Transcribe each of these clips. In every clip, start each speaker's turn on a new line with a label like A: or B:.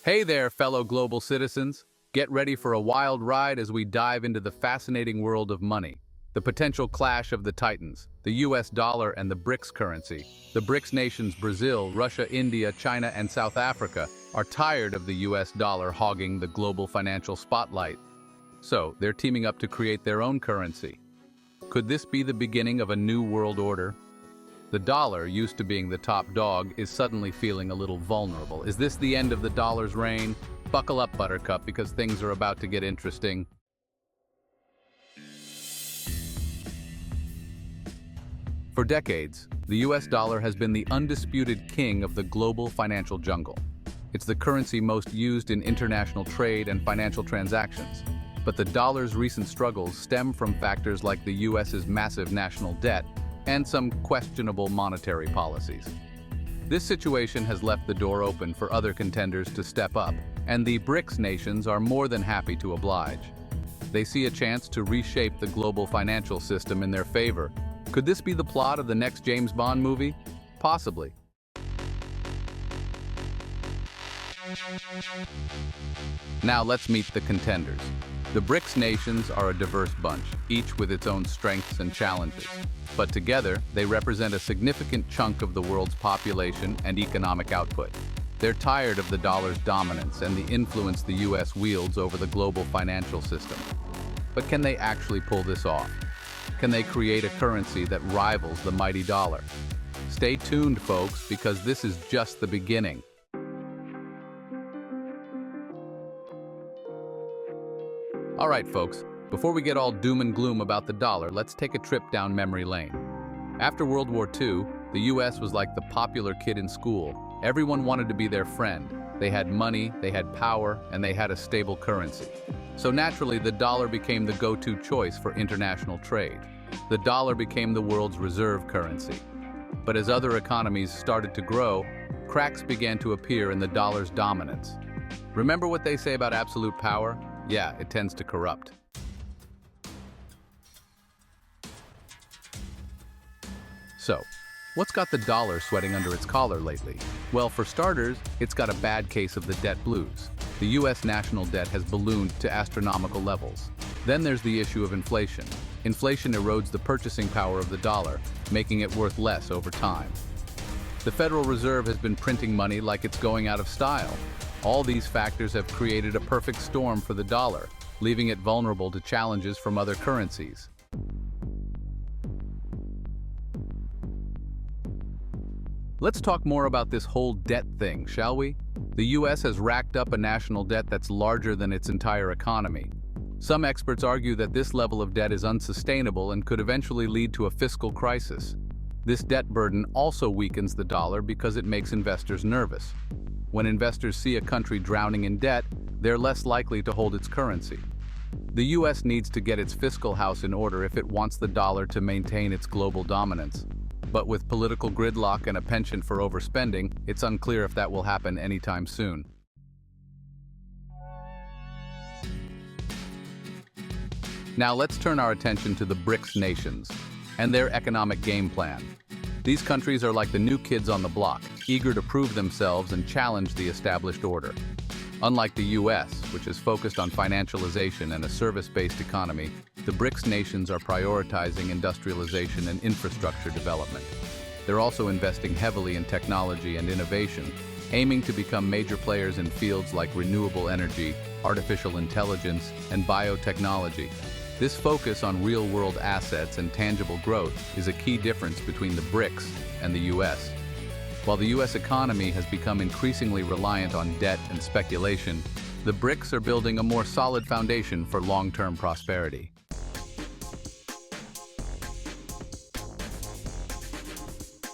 A: Hey there, fellow global citizens. Get ready for a wild ride as we dive into the fascinating world of money. The potential clash of the titans, the US dollar and the BRICS currency. The BRICS nations Brazil, Russia, India, China, and South Africa are tired of the US dollar hogging the global financial spotlight. So, they're teaming up to create their own currency. Could this be the beginning of a new world order? The dollar, used to being the top dog, is suddenly feeling a little vulnerable. Is this the end of the dollar's reign? Buckle up, Buttercup, because things are about to get interesting. For decades, the US dollar has been the undisputed king of the global financial jungle. It's the currency most used in international trade and financial transactions. But the dollar's recent struggles stem from factors like the US's massive national debt and some questionable monetary policies. This situation has left the door open for other contenders to step up, and the BRICS nations are more than happy to oblige. They see a chance to reshape the global financial system in their favor. Could this be the plot of the next James Bond movie? Possibly. Now let's meet the contenders. The BRICS nations are a diverse bunch, each with its own strengths and challenges. But together, they represent a significant chunk of the world's population and economic output. They're tired of the dollar's dominance and the influence the US wields over the global financial system. But can they actually pull this off? Can they create a currency that rivals the mighty dollar? Stay tuned, folks, because this is just the beginning. All right, folks, before we get all doom and gloom about the dollar, let's take a trip down memory lane. After World War II, the US was like the popular kid in school. Everyone wanted to be their friend. They had money, they had power, and they had a stable currency. So naturally, the dollar became the go-to choice for international trade. The dollar became the world's reserve currency. But as other economies started to grow, cracks began to appear in the dollar's dominance. Remember what they say about absolute power? Yeah, it tends to corrupt. So, what's got the dollar sweating under its collar lately? Well, for starters, it's got a bad case of the debt blues. The US national debt has ballooned to astronomical levels. Then there's the issue of inflation. Inflation erodes the purchasing power of the dollar, making it worth less over time. The Federal Reserve has been printing money like it's going out of style. All these factors have created a perfect storm for the dollar, leaving it vulnerable to challenges from other currencies. Let's talk more about this whole debt thing, shall we? The US has racked up a national debt that's larger than its entire economy. Some experts argue that this level of debt is unsustainable and could eventually lead to a fiscal crisis. This debt burden also weakens the dollar because it makes investors nervous. When investors see a country drowning in debt, they're less likely to hold its currency. The US needs to get its fiscal house in order if it wants the dollar to maintain its global dominance. But with political gridlock and a penchant for overspending, it's unclear if that will happen anytime soon. Now let's turn our attention to the BRICS nations and their economic game plan. These countries are like the new kids on the block, eager to prove themselves and challenge the established order. Unlike the US, which is focused on financialization and a service-based economy, the BRICS nations are prioritizing industrialization and infrastructure development. They're also investing heavily in technology and innovation, aiming to become major players in fields like renewable energy, artificial intelligence, and biotechnology. This focus on real-world assets and tangible growth is a key difference between the BRICS and the US. While the US economy has become increasingly reliant on debt and speculation, the BRICS are building a more solid foundation for long-term prosperity.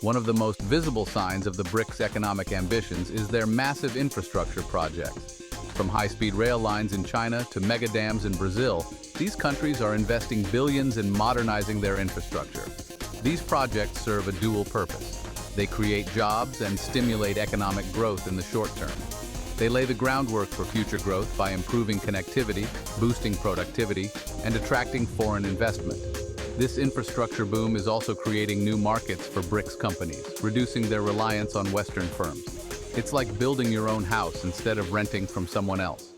A: One of the most visible signs of the BRICS' economic ambitions is their massive infrastructure projects. From high-speed rail lines in China to mega dams in Brazil, these countries are investing billions in modernizing their infrastructure. These projects serve a dual purpose. They create jobs and stimulate economic growth in the short term. They lay the groundwork for future growth by improving connectivity, boosting productivity, and attracting foreign investment. This infrastructure boom is also creating new markets for BRICS companies, reducing their reliance on Western firms. It's like building your own house instead of renting from someone else.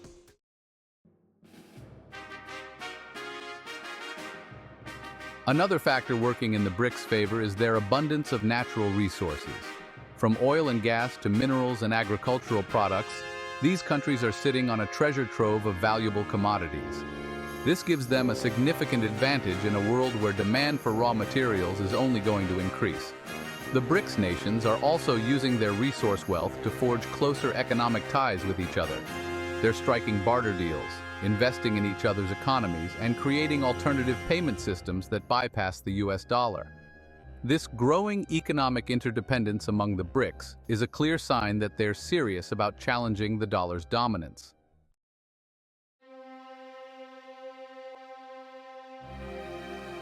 A: Another factor working in the BRICS' favor is their abundance of natural resources. From oil and gas to minerals and agricultural products, these countries are sitting on a treasure trove of valuable commodities. This gives them a significant advantage in a world where demand for raw materials is only going to increase. The BRICS nations are also using their resource wealth to forge closer economic ties with each other. They're striking barter deals, investing in each other's economies, and creating alternative payment systems that bypass the US dollar. This growing economic interdependence among the BRICS is a clear sign that they're serious about challenging the dollar's dominance.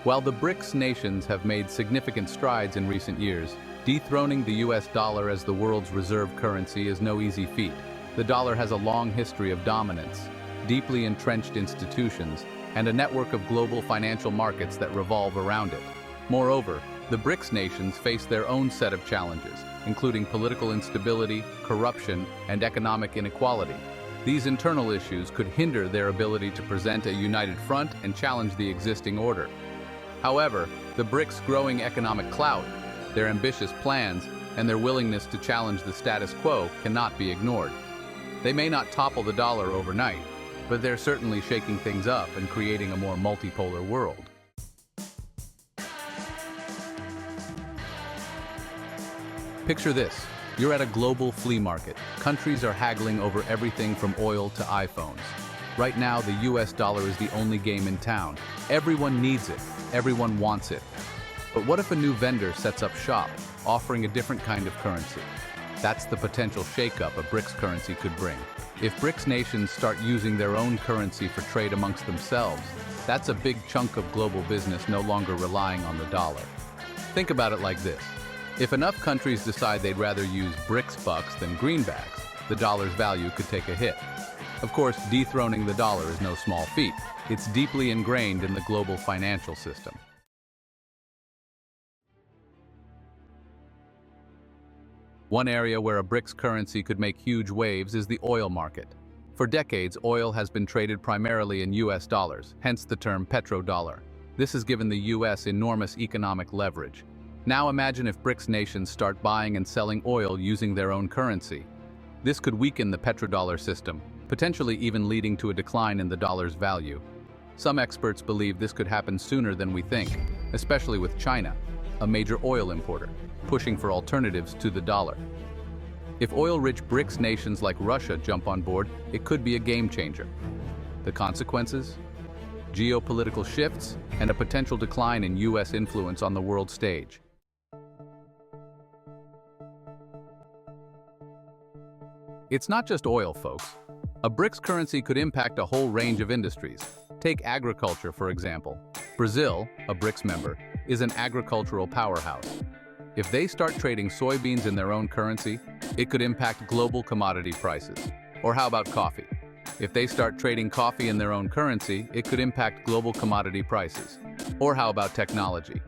A: While the BRICS nations have made significant strides in recent years, dethroning the US dollar as the world's reserve currency is no easy feat. The dollar has a long history of dominance, deeply entrenched institutions, and a network of global financial markets that revolve around it. Moreover, the BRICS nations face their own set of challenges, including political instability, corruption, and economic inequality. These internal issues could hinder their ability to present a united front and challenge the existing order. However, the BRICS' growing economic clout, their ambitious plans, and their willingness to challenge the status quo cannot be ignored. They may not topple the dollar overnight, but they're certainly shaking things up and creating a more multipolar world. Picture this. You're at a global flea market. Countries are haggling over everything from oil to iPhones. Right now, the US dollar is the only game in town. Everyone needs it. Everyone wants it. But what if a new vendor sets up shop, offering a different kind of currency? That's the potential shakeup a BRICS currency could bring. If BRICS nations start using their own currency for trade amongst themselves, that's a big chunk of global business no longer relying on the dollar. Think about it like this. If enough countries decide they'd rather use BRICS bucks than greenbacks, the dollar's value could take a hit. Of course, dethroning the dollar is no small feat. It's deeply ingrained in the global financial system. One area where a BRICS currency could make huge waves is the oil market. For decades, oil has been traded primarily in US dollars, hence the term petrodollar. This has given the US enormous economic leverage. Now imagine if BRICS nations start buying and selling oil using their own currency. This could weaken the petrodollar system, potentially even leading to a decline in the dollar's value. Some experts believe this could happen sooner than we think, especially with China, a major oil importer, pushing for alternatives to the dollar. If oil-rich BRICS nations like Russia jump on board, it could be a game changer. The consequences? Geopolitical shifts and a potential decline in US influence on the world stage. It's not just oil, folks. A BRICS currency could impact a whole range of industries. Take agriculture, for example. Brazil, a BRICS member, is an agricultural powerhouse. If they start trading soybeans in their own currency, it could impact global commodity prices. Or how about coffee? If they start trading coffee in their own currency, it could impact global commodity prices. Or how about technology?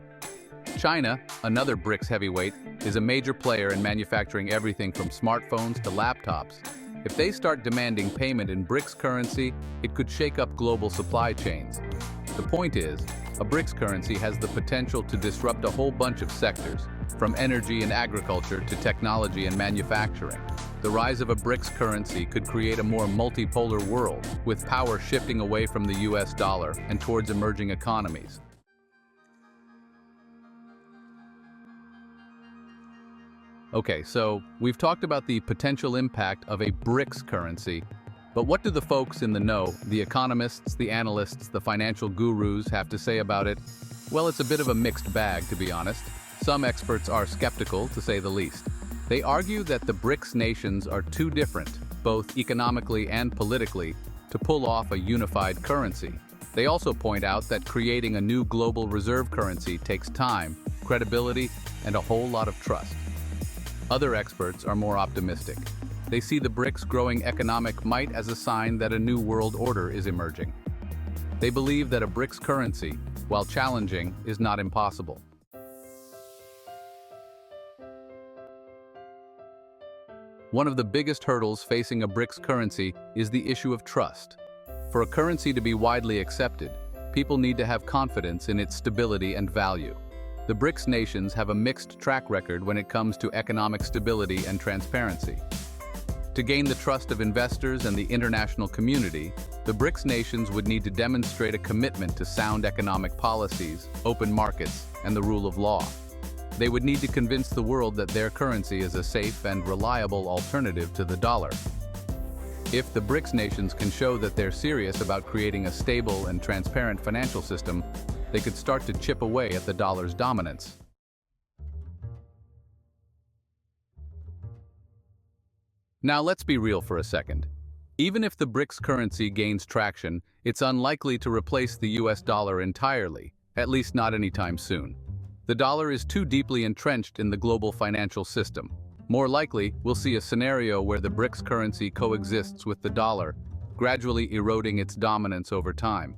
A: China, another BRICS heavyweight, is a major player in manufacturing everything from smartphones to laptops. If they start demanding payment in BRICS currency, it could shake up global supply chains. The point is, a BRICS currency has the potential to disrupt a whole bunch of sectors, from energy and agriculture to technology and manufacturing. The rise of a BRICS currency could create a more multipolar world, with power shifting away from the US dollar and towards emerging economies. Okay, so we've talked about the potential impact of a BRICS currency, but what do the folks in the know, the economists, the analysts, the financial gurus, have to say about it? Well, it's a bit of a mixed bag, to be honest. Some experts are skeptical, to say the least. They argue that the BRICS nations are too different, both economically and politically, to pull off a unified currency. They also point out that creating a new global reserve currency takes time, credibility, and a whole lot of trust. Other experts are more optimistic. They see the BRICS' growing economic might as a sign that a new world order is emerging. They believe that a BRICS currency, while challenging, is not impossible. 。One of the biggest hurdles facing a BRICS currency is the issue of trust. For a currency to be widely accepted, people need to have confidence in its stability and value. The BRICS nations have a mixed track record when it comes to economic stability and transparency. To gain the trust of investors and the international community, the BRICS nations would need to demonstrate a commitment to sound economic policies, open markets, and the rule of law. They would need to convince the world that their currency is a safe and reliable alternative to the dollar. If the BRICS nations can show that they're serious about creating a stable and transparent financial system, they could start to chip away at the dollar's dominance. Now let's be real for a second. Even if the BRICS currency gains traction, it's unlikely to replace the US dollar entirely, at least not anytime soon. The dollar is too deeply entrenched in the global financial system. More likely, we'll see a scenario where the BRICS currency coexists with the dollar, gradually eroding its dominance over time.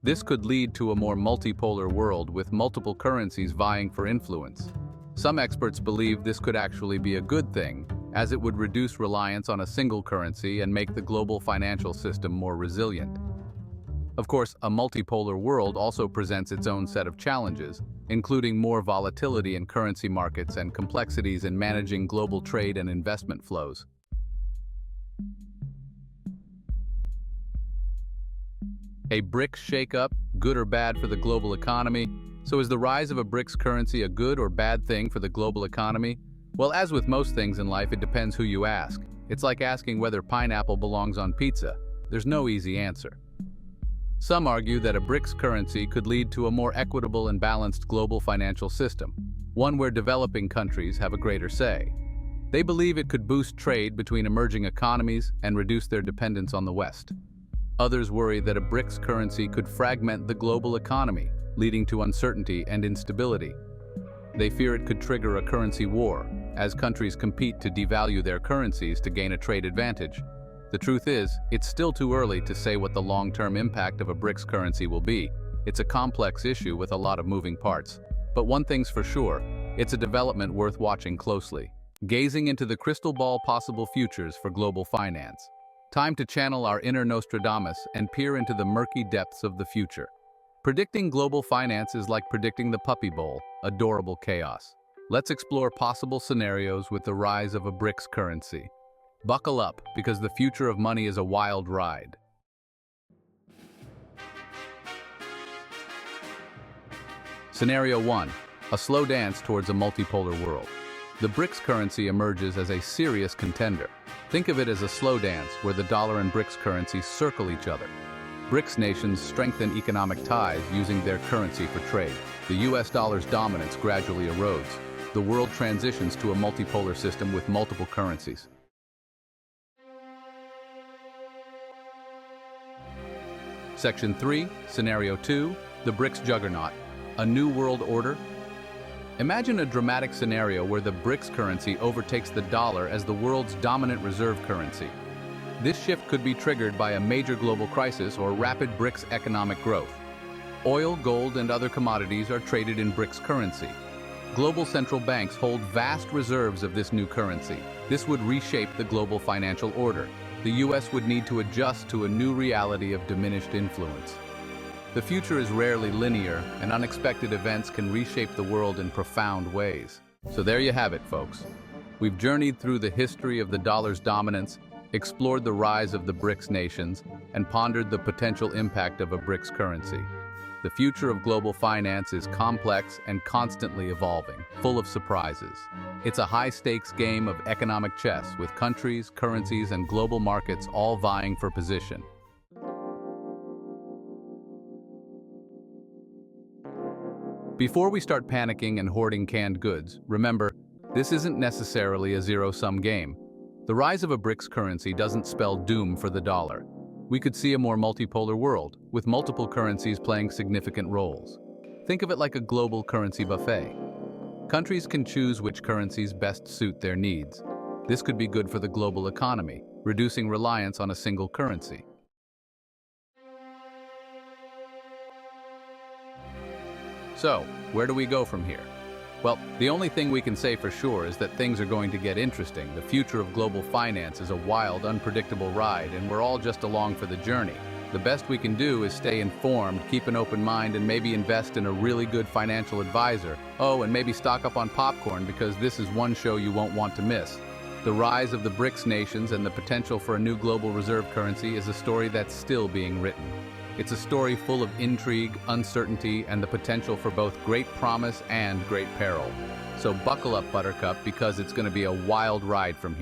A: This could lead to a more multipolar world with multiple currencies vying for influence. Some experts believe this could actually be a good thing, as it would reduce reliance on a single currency and make the global financial system more resilient. Of course, a multipolar world also presents its own set of challenges, including more volatility in currency markets and complexities in managing global trade and investment flows. A BRICS shakeup, good or bad for the global economy? So is the rise of a BRICS currency a good or bad thing for the global economy? Well, as with most things in life, it depends who you ask. It's like asking whether pineapple belongs on pizza. There's no easy answer. Some argue that a BRICS currency could lead to a more equitable and balanced global financial system, one where developing countries have a greater say. They believe it could boost trade between emerging economies and reduce their dependence on the West. Others worry that a BRICS currency could fragment the global economy, leading to uncertainty and instability. They fear it could trigger a currency war, as countries compete to devalue their currencies to gain a trade advantage. The truth is, it's still too early to say what the long-term impact of a BRICS currency will be. It's a complex issue with a lot of moving parts. But one thing's for sure, it's a development worth watching closely. Gazing into the crystal ball possible futures for global finance. Time to channel our inner Nostradamus and peer into the murky depths of the future. Predicting global finance is like predicting the Puppy Bowl, adorable chaos. Let's explore possible scenarios with the rise of a BRICS currency. Buckle up, because the future of money is a wild ride. Scenario 1. A slow dance towards a multipolar world. The BRICS currency emerges as a serious contender. Think of it as a slow dance where the dollar and BRICS currencies circle each other. BRICS nations strengthen economic ties using their currency for trade. The US dollar's dominance gradually erodes. The world transitions to a multipolar system with multiple currencies. Section 3, Scenario 2, the BRICS juggernaut, a new world order. Imagine a dramatic scenario where the BRICS currency overtakes the dollar as the world's dominant reserve currency. This shift could be triggered by a major global crisis or rapid BRICS economic growth. Oil, gold, and other commodities are traded in BRICS currency. Global central banks hold vast reserves of this new currency. This would reshape the global financial order. The US would need to adjust to a new reality of diminished influence. The future is rarely linear, and unexpected events can reshape the world in profound ways. So there you have it, folks. We've journeyed through the history of the dollar's dominance, explored the rise of the BRICS nations, and pondered the potential impact of a BRICS currency. The future of global finance is complex and constantly evolving, full of surprises. It's a high-stakes game of economic chess with countries, currencies, and global markets all vying for position. Before we start panicking and hoarding canned goods, remember, this isn't necessarily a zero-sum game. The rise of a BRICS currency doesn't spell doom for the dollar. We could see a more multipolar world, with multiple currencies playing significant roles. Think of it like a global currency buffet. Countries can choose which currencies best suit their needs. This could be good for the global economy, reducing reliance on a single currency. So, where do we go from here? Well, the only thing we can say for sure is that things are going to get interesting. The future of global finance is a wild, unpredictable ride, and we're all just along for the journey. The best we can do is stay informed, keep an open mind, and maybe invest in a really good financial advisor. Oh, and maybe stock up on popcorn because this is one show you won't want to miss. The rise of the BRICS nations and the potential for a new global reserve currency is a story that's still being written. It's a story full of intrigue, uncertainty, and the potential for both great promise and great peril. So buckle up, Buttercup, because it's going to be a wild ride from here.